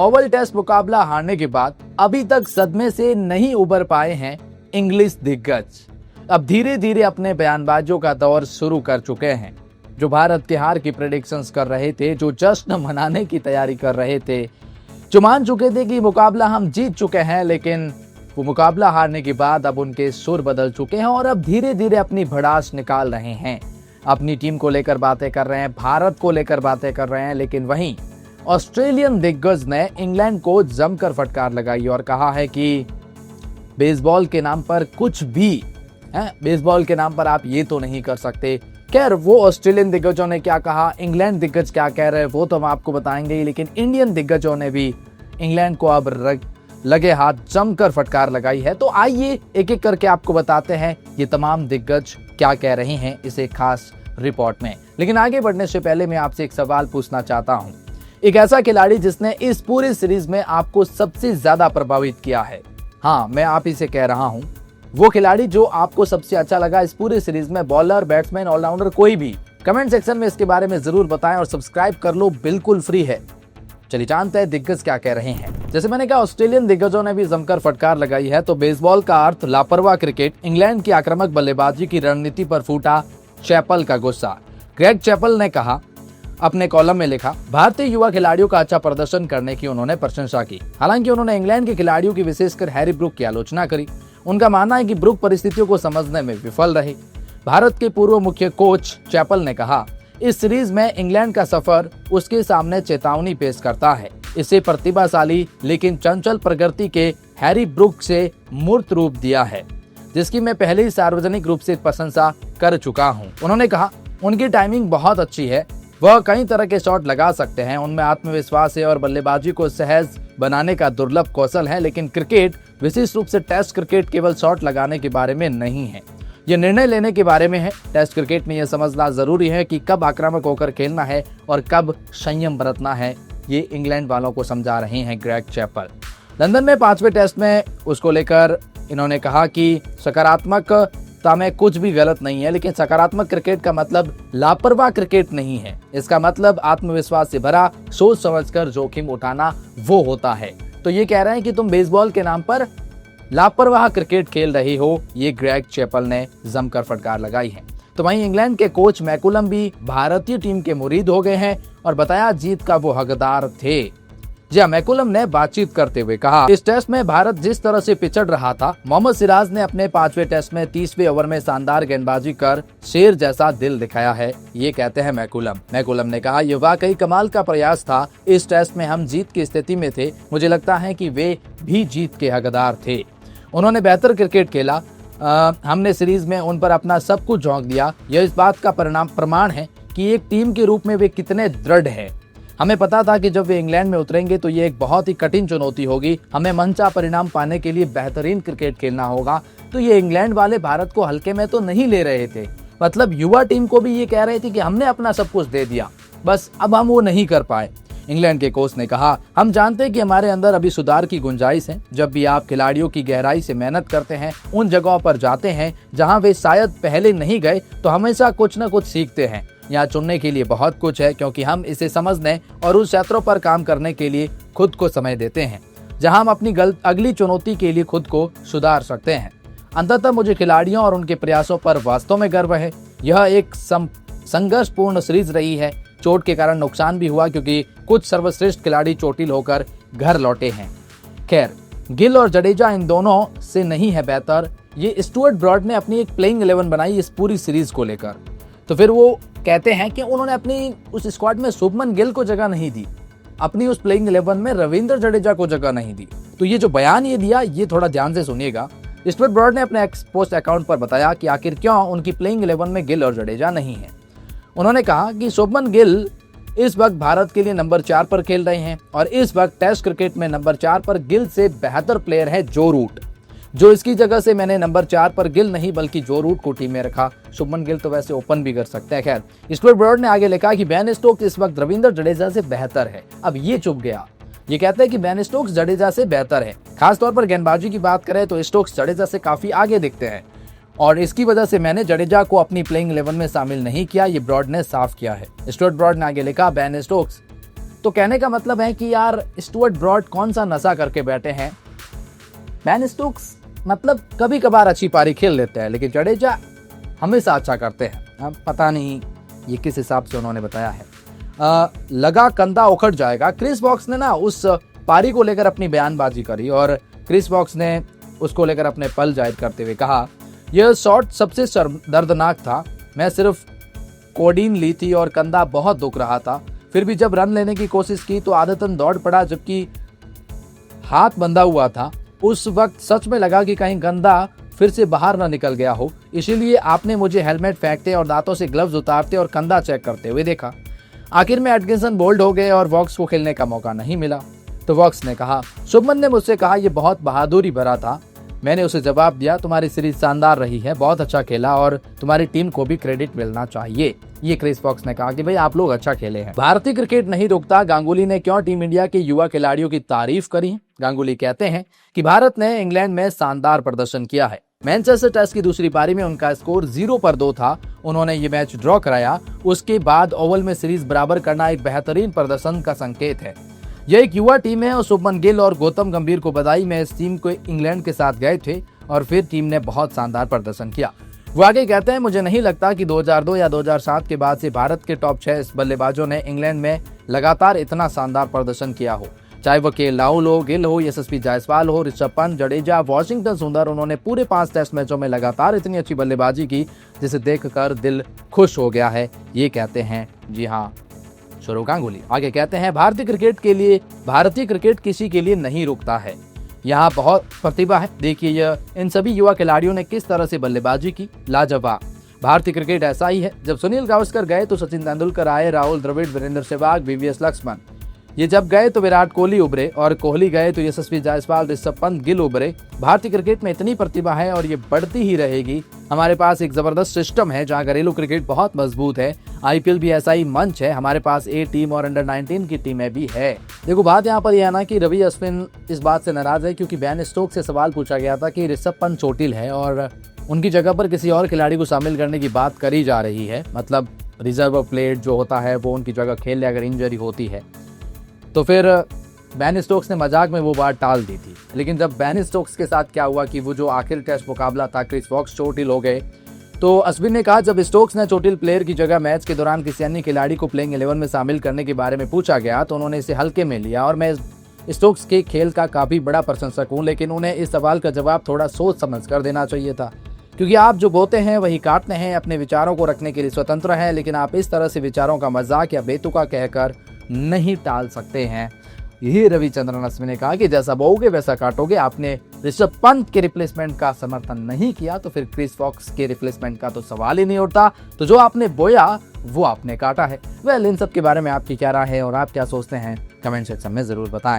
Oval test मुकाबला हारने के बाद अभी तक सदमे से नहीं उबर पाए हैं इंग्लिश दिग्गज। अब धीरे धीरे अपने बयानबाजों का दौर शुरू कर चुके हैं। जो भारत के हार की प्रेडिक्शंस कर रहे थे, जो जश्न मनाने की तैयारी कर रहे थे, जो मान चुके थे कि मुकाबला हम जीत चुके हैं, लेकिन वो मुकाबला हारने के बाद अब उनके सुर बदल चुके हैं और अब धीरे धीरे अपनी भड़ास निकाल रहे हैं। अपनी टीम को लेकर बातें कर रहे हैं, भारत को लेकर बातें कर रहे हैं। लेकिन वहीं ऑस्ट्रेलियन दिग्गज ने इंग्लैंड को जमकर फटकार लगाई और कहा है कि बेसबॉल के नाम पर कुछ भी है, बेसबॉल के नाम पर आप ये तो नहीं कर सकते। खैर, वो ऑस्ट्रेलियन दिग्गजों ने क्या कहा, इंग्लैंड दिग्गज क्या कह रहे हैं, वो तो हम आपको बताएंगे ही। लेकिन इंडियन दिग्गजों ने भी इंग्लैंड को अब लगे हाथ जमकर फटकार लगाई है। तो आइए एक एक करके आपको बताते हैं ये तमाम दिग्गज क्या कह रहे हैं इस एक खास रिपोर्ट में। लेकिन आगे बढ़ने से पहले मैं आपसे एक सवाल पूछना चाहता हूं। एक ऐसा खिलाड़ी जिसने इस पूरी सीरीज में आपको सबसे ज्यादा प्रभावित किया है, हाँ, मैं आप ही से कह रहा हूं, वो खिलाड़ी जो आपको सबसे अच्छा लगा इस पूरी सीरीज में, बॉलर, बैट्समैन, ऑलराउंडर, कोई भी, कमेंट सेक्शन में इसके बारे में जरूर बताएं और सब्सक्राइब कर लो, बिल्कुल फ्री है। चलिए जानते हैं दिग्गज क्या कह रहे हैं। जैसे मैंने कहा, ऑस्ट्रेलियन दिग्गजों ने भी जमकर फटकार लगाई है। तो बेसबॉल का अर्थ लापरवाह क्रिकेट, इंग्लैंड की आक्रामक बल्लेबाजी की रणनीति पर फूटा चैपल का गुस्सा। ग्रेग चैपल ने कहा, अपने कॉलम में लिखा, भारतीय युवा खिलाड़ियों का अच्छा प्रदर्शन करने की उन्होंने प्रशंसा की। हालांकि उन्होंने इंग्लैंड के खिलाड़ियों की, विशेषकर हैरी ब्रूक की आलोचना करी। उनका मानना है कि ब्रूक परिस्थितियों को समझने में विफल रहे। भारत के पूर्व मुख्य कोच चैपल ने कहा, इस सीरीज में इंग्लैंड का सफर उसके सामने चेतावनी पेश करता है। इसे प्रतिभाशाली लेकिन चंचल प्रकृति के हैरी ब्रूक से मूर्त रूप दिया है, जिसकी मैं पहले ही सार्वजनिक रूप से प्रशंसा कर चुका हूं। उन्होंने कहा, उनकी टाइमिंग बहुत अच्छी है, वह कई तरह के शॉट लगा सकते हैं, उनमें आत्मविश्वास है और बल्लेबाजी को सहज बनाने का दुर्लभ कौशल है। लेकिन क्रिकेट, विशेष रूप से टेस्ट क्रिकेट, केवल शॉट लगाने के बारे में नहीं है, ये निर्णय लेने के बारे में है। टेस्ट क्रिकेट में यह समझना जरूरी है कि कब आक्रामक होकर खेलना है और कब संयम बरतना है। ये इंग्लैंड वालों को समझा रहे हैं ग्रेग चैपल। लंदन में 5वें टेस्ट में उसको लेकर इन्होंने कहा कि सकारात्मकता में कुछ भी गलत नहीं है, लेकिन सकारात्मक क्रिकेट का मतलब लापरवाह क्रिकेट नहीं है। इसका मतलब आत्मविश्वास से भरा, सोच समझकर जोखिम उठाना वो होता है। तो ये कह रहे हैं कि तुम बेसबॉल के नाम पर लापरवाह क्रिकेट खेल रही हो, ये ग्रेग चैपल ने जमकर फटकार लगाई है। तो वहीं इंग्लैंड के कोच मैकुलम भी भारतीय टीम के मुरीद हो गए हैं और बताया जीत का वो हकदार थे। जी, मैकुलम ने बातचीत करते हुए कहा, इस टेस्ट में भारत जिस तरह से पिछड़ रहा था, मोहम्मद सिराज ने अपने 5वें टेस्ट में 30वें ओवर में शानदार गेंदबाजी कर शेर जैसा दिल दिखाया है, ये कहते हैं मैकुलम। मैकुलम ने कहा, यह वाकई कमाल का प्रयास था। इस टेस्ट में हम जीत की स्थिति में थे, मुझे लगता है कि वे भी जीत के हकदार थे। उन्होंने बेहतर क्रिकेट खेला, हमने सीरीज में उन पर अपना सब कुछ झोंक दिया। यह इस बात का प्रमाण है कि एक टीम के रूप में वे कितने दृढ़ हैं। हमें पता था कि जब वे इंग्लैंड में उतरेंगे तो ये एक बहुत ही कठिन चुनौती होगी। हमें मनचा परिणाम पाने के लिए बेहतरीन क्रिकेट खेलना होगा। तो ये इंग्लैंड वाले भारत को हल्के में तो नहीं ले रहे थे, मतलब युवा टीम को भी ये कह रहे थे कि हमने अपना सब कुछ दे दिया, बस अब हम वो नहीं कर पाए। इंग्लैंड के कोच ने कहा, हम जानते हैं कि हमारे अंदर अभी सुधार की गुंजाइश है। जब भी आप खिलाड़ियों की गहराई से मेहनत करते हैं, उन जगहों पर जाते हैं जहां वे शायद पहले नहीं गए, तो हमेशा कुछ न कुछ सीखते हैं। यहाँ चुनने के लिए बहुत कुछ है, क्योंकि हम इसे समझने और उस क्षेत्रों पर काम करने के लिए खुद को समय देते हैं जहां हम अपनी अगली चुनौती के लिए खुद को सुधार सकते हैं। अंततः मुझे खिलाड़ियों और उनके प्रयासों पर वास्तव में गर्व है। यह एक संघर्षपूर्ण सीरीज रही है। चोट के कारण नुकसान भी हुआ, क्योंकि कुछ सर्वश्रेष्ठ खिलाड़ी चोटिल होकर घर लौटे हैं। खैर, गिल और जडेजा इन दोनों से नहीं है बेहतर। ये स्टुअर्ट ब्रॉड ने अपनी एक प्लेइंग 11 बनाई इस पूरी सीरीज को लेकर। तो फिर वो कहते हैं कि उन्होंने अपनी उस स्क्वाड में शुभमन गिल को जगह नहीं दी, अपनी उस प्लेइंग 11 में रविंद्र जडेजा को जगह नहीं दी। तो ये जो बयान ये दिया, ये थोड़ा ध्यान से सुनिएगा। स्टुअर्ट ब्रॉड ने अपने पोस्ट अकाउंट पर बताया कि आखिर क्यों उनकी प्लेइंग 11 में गिल और जडेजा नहीं है। उन्होंने कहा कि शुभमन गिल इस वक्त भारत के लिए नंबर 4 पर खेल रहे हैं और इस वक्त टेस्ट क्रिकेट में नंबर 4 पर गिल से बेहतर प्लेयर है जो रूट, जो इसकी जगह से मैंने नंबर 4 पर गिल नहीं बल्कि जो रूट को टीम में रखा। शुभमन गिल तो वैसे ओपन भी कर सकते हैं। खैर, स्टुअर्ट ब्रॉड ने आगे लिखा कि बेन स्टोक्स इस वक्त रविंद्र जडेजा से बेहतर है। अब ये चुप गया। ये कहते हैं कि बेन स्टोक्स जडेजा से बेहतर है। खासतौर पर गेंदबाजी की बात करें तो स्टोक्स जडेजा से काफी आगे दिखते हैं और इसकी वजह से मैंने जडेजा को अपनी प्लेइंग 11 में शामिल नहीं किया, ये ब्रॉड ने साफ किया है। स्टुअर्ट ब्रॉड ने आगे लिखा, बेन स्टोक्स तो कहने का मतलब है कि यार स्टुअर्ट ब्रॉड कौन सा नशा करके बैठे हैं। बेन स्टोक्स मतलब कभी कभार अच्छी पारी खेल लेते हैं, लेकिन जडेजा हमेशा अच्छा करते हैं। अब पता नहीं ये किस हिसाब से उन्होंने बताया है। लगा कंधा उखड़ जाएगा। क्रिस वॉक्स ने ना उस पारी को लेकर अपनी बयानबाजी करी और क्रिस वॉक्स ने उसको लेकर अपने पल जाहिर करते हुए कहा, यह शॉट सबसे दर्दनाक था। मैं सिर्फ कोडीन ली थी और कंधा बहुत दुख रहा था। फिर भी जब रन लेने की कोशिश की तो आदतन दौड़ पड़ा, जबकि हाथ बंधा हुआ था। उस वक्त सच में लगा कि कहीं कंधा फिर से बाहर न निकल गया हो, इसीलिए आपने मुझे हेलमेट फेंकते और दांतों से ग्लव्स उतारते और कंधा चेक करते हुए देखा। आखिर में एटकिंसन बोल्ड हो गए और वॉक्स को खेलने का मौका नहीं मिला। तो वॉक्स ने कहा, शुभमन ने मुझसे कहा यह बहुत बहादुरी भरा था। मैंने उसे जवाब दिया, तुम्हारी सीरीज शानदार रही है, बहुत अच्छा खेला और तुम्हारी टीम को भी क्रेडिट मिलना चाहिए। ये क्रिस वॉक्स ने कहा कि भाई आप लोग अच्छा खेले हैं। भारतीय क्रिकेट नहीं रुकता। गांगुली ने क्यों टीम इंडिया के युवा खिलाड़ियों की तारीफ करी? गांगुली कहते हैं कि भारत ने इंग्लैंड में शानदार प्रदर्शन किया है। मैनचेस्टर टेस्ट की दूसरी पारी में उनका स्कोर 0-2 था। उन्होंने ये मैच ड्रॉ कराया। उसके बाद ओवल में सीरीज बराबर करना एक बेहतरीन प्रदर्शन का संकेत है। यह एक युवा टीम है और शुभमन गिल और गौतम गंभीर को बधाई। मैं इस टीम को इंग्लैंड के साथ गए थे और फिर टीम ने बहुत शानदार प्रदर्शन किया। वो आगे कहते हैं, मुझे नहीं लगता कि 2002 या 2007 के बाद से भारत के टॉप 6 बल्लेबाजों ने इंग्लैंड में लगातार इतना शानदार प्रदर्शन किया हो। चाहे वो के राहुल हो, गिल हो, यशस्वी जायसवाल हो, ऋषभ पंत, जडेजा, वॉशिंगटन सुंदर, उन्होंने पूरे 5 टेस्ट मैचों में लगातार इतनी अच्छी बल्लेबाजी की जिसे देखकर दिल खुश हो गया है। ये कहते हैं जी हाँ सौरव गांगुली। आगे कहते हैं, भारतीय क्रिकेट किसी के लिए नहीं रुकता है। यहाँ बहुत प्रतिभा है। देखिए इन सभी युवा खिलाड़ियों ने किस तरह से बल्लेबाजी की, लाजवाब। भारतीय क्रिकेट ऐसा ही है। जब सुनील गावस्कर गए तो सचिन तेंदुलकर आए, राहुल द्रविड़, वीरेंद्र सहवाग, वीवीएस लक्ष्मण। ये जब गए तो विराट कोहली उभरे और कोहली गए तो यशस्वी जायसवाल, ऋषभ पंत, गिल उभरे। भारतीय क्रिकेट में इतनी प्रतिभा है और ये बढ़ती ही रहेगी। हमारे पास एक जबरदस्त सिस्टम है जहां घरेलू क्रिकेट बहुत मजबूत है। आईपीएल भी ऐसा ही मंच है। हमारे पास ए टीम और अंडर 19 की टीमें भी है। देखो बात यहाँ पर यह है ना कि रवि अश्विन इस बात से नाराज है क्योंकि बेन स्टोक्स से सवाल पूछा गया था कि ऋषभ पंत चोटिल है और उनकी जगह पर किसी और खिलाड़ी को शामिल करने की बात करी जा रही है। मतलब रिजर्व प्लेयर जो होता है वो उनकी जगह खेल ले अगर इंजरी होती है। तो फिर बेन स्टोक्स ने मजाक में वो बात टाल दी थी। लेकिन जब बेन स्टोक्स के साथ क्या हुआ कि वो जो आखिरी टेस्ट मुकाबला था, क्रिस वॉक्स चोटिल हो गए, तो अश्विन ने कहा जब स्टोक्स ने चोटिल प्लेयर की जगह मैच के दौरान किसी अन्य खिलाड़ी को प्लेइंग 11 में शामिल करने के बारे में पूछा गया तो उन्होंने इसे हल्के में लिया। और मैं स्टोक्स के खेल का काफी बड़ा प्रशंसक हूँ, लेकिन उन्हें इस सवाल का जवाब थोड़ा सोच समझ कर देना चाहिए था, क्योंकि आप जो बोते हैं वही काटते हैं। अपने विचारों को रखने के लिए स्वतंत्र हैं, लेकिन आप इस तरह से विचारों का मजाक या बेतुका कहकर नहीं टाल सकते हैं। यही रविचंद्रन अश्विन ने कहा कि जैसा बोओगे वैसा काटोगे। आपने ऋषभ पंत के रिप्लेसमेंट का समर्थन नहीं किया तो फिर क्रिस वॉक्स के रिप्लेसमेंट का तो सवाल ही नहीं उठता। तो जो आपने बोया वो आपने काटा है। वेल इन सब के बारे में आपकी क्या राय है और आप क्या सोचते हैं, कमेंट सेक्शन में जरूर बताएं।